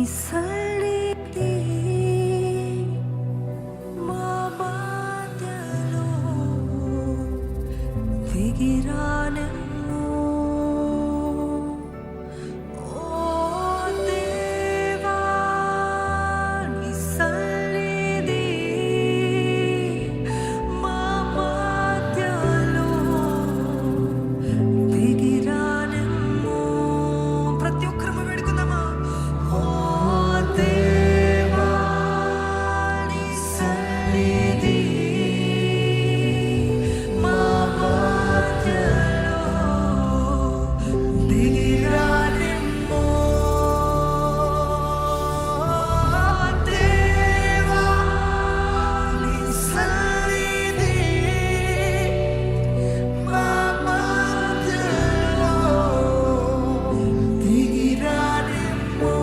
సన్నిధి మా మధ్యలో దిగిరానెమ్మో. ఓ దేవా నీ సన్నిధి మా మధ్యలో దిగిరానెమ్మో. ప్రతి ఒక్కరము వేడుకుందామా? ఓ దేవా నీ సన్నిధి మా మధ్యలో దిగిరానెమ్మో. దేవా నీ సన్నిధి మా మధ్యలో దిగిరానెమ్మో.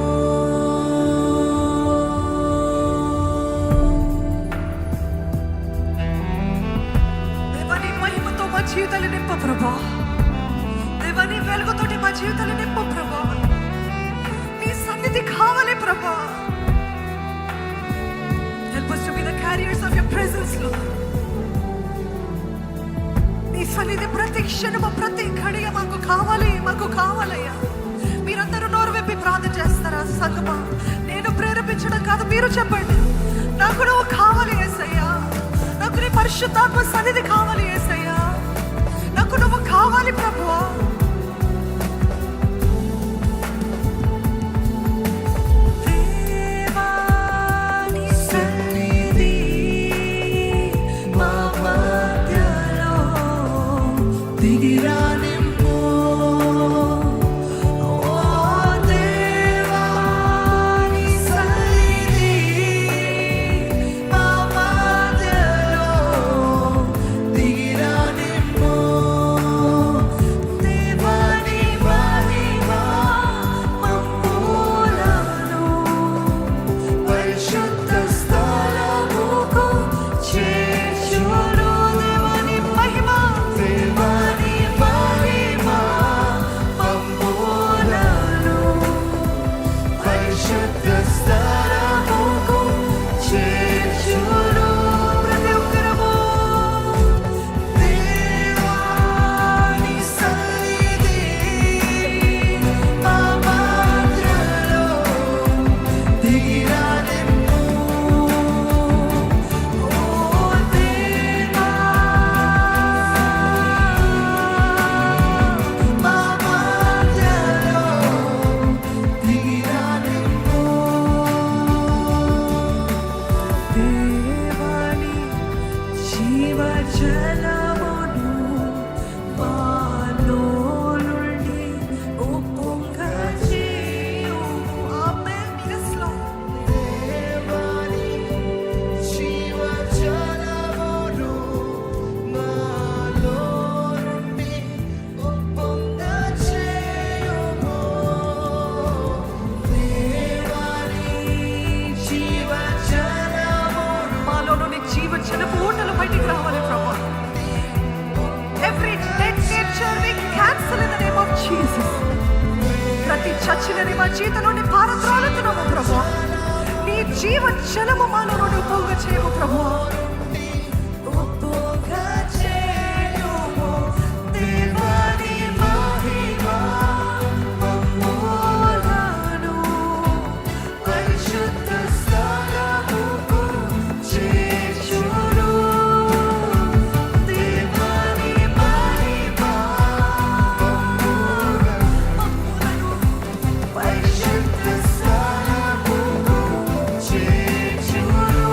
దేవా నీ మహిమతో మా జీవితాలు నింపు ప్రభా. దేవా నీ వెలుగుతోటి మా జీవితాలు నింపు ప్రభా. నీ సన్నిధి కావాలి ప్రభా. Help us to be the carriers of your presence, Lord. నీ సన్నిధి ప్రతి క్షణము ప్రతి ఘడియ మాకు కావాలయ్యా. మీరందరూ నోరు విప్పి ప్రార్థన చేస్తారా సంగమా? నేను ప్రేరేపించడం కాదు, మీరు చెప్పండి. నాకు నువ్వు కావాలి యేసయ్యా. నాకు నీ పరిశుద్ధాత్మ సన్నిధి కావాలి యేసయ్యా. నాకు నువ్వు కావాలి ప్రభువా. దేవా నీ సన్నిధి మా మధ్యలో దిగిరానెమ్మో. ఓ దేవా నీ సన్నిధి మా మధ్యలో దిగిరానెమ్మో. దేవా నీ మహిమ మమ్ములను పరిశుద్ధ స్థలముకు చేర్చును. దేవా నీ మహిమ మమ్ములను పరిశుద్ధ స్థలముకు చేర్చును. ప్రతి ఒక్కరము దేవా నీ సన్నిధి మా మధ్యలో దిగిరానెమ్మో. ఓ దేవా మా మధ్యలో దిగిరానెమ్మో. దేవాని జీవజలమును మాలో నుండి ఉప్పొంగచేయుము. ఆమేన్. Yes, Lord. దేవాని జీవజలమును మాలో నుండి ఉప్పొంగచేయుము. దేవాని జీవజలమును మాలో నుండి జీవజలపు ఊటలు బయటికి రావాలి ప్రభా. Every dead nature we cancel in the name of Jesus. ప్రతి చచ్చినని మా జీవితం నుండి పారద్రోలుతున్నాము ప్రభా. నీ జీవ జలము మాలో నుండి ఉప్పొంగచేయుము ప్రభువా. ఉప్పొంగచేయుము. దేవా నీ మహిమ మమ్ములను పరిశుద్ధ స్థలముకు చేర్చును. దేవా నీ మహిమ మమ్ములను పరిశుద్ధ స్థలముకు చేర్చును.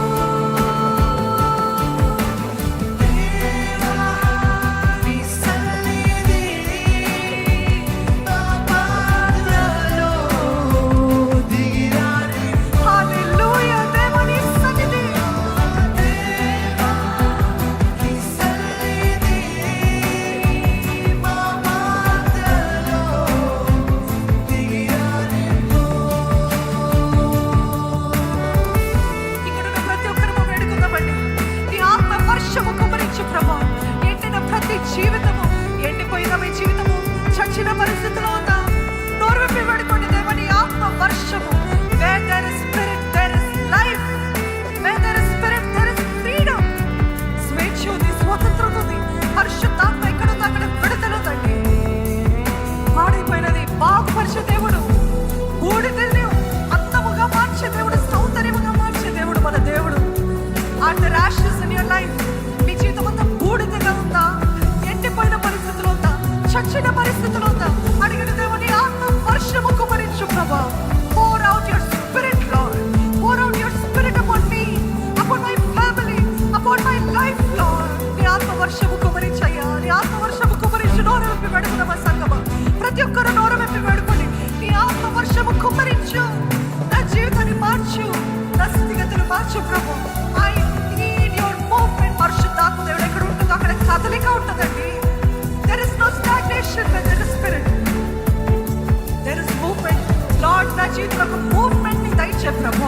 ప్రభు,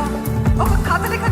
ఒక కదలిక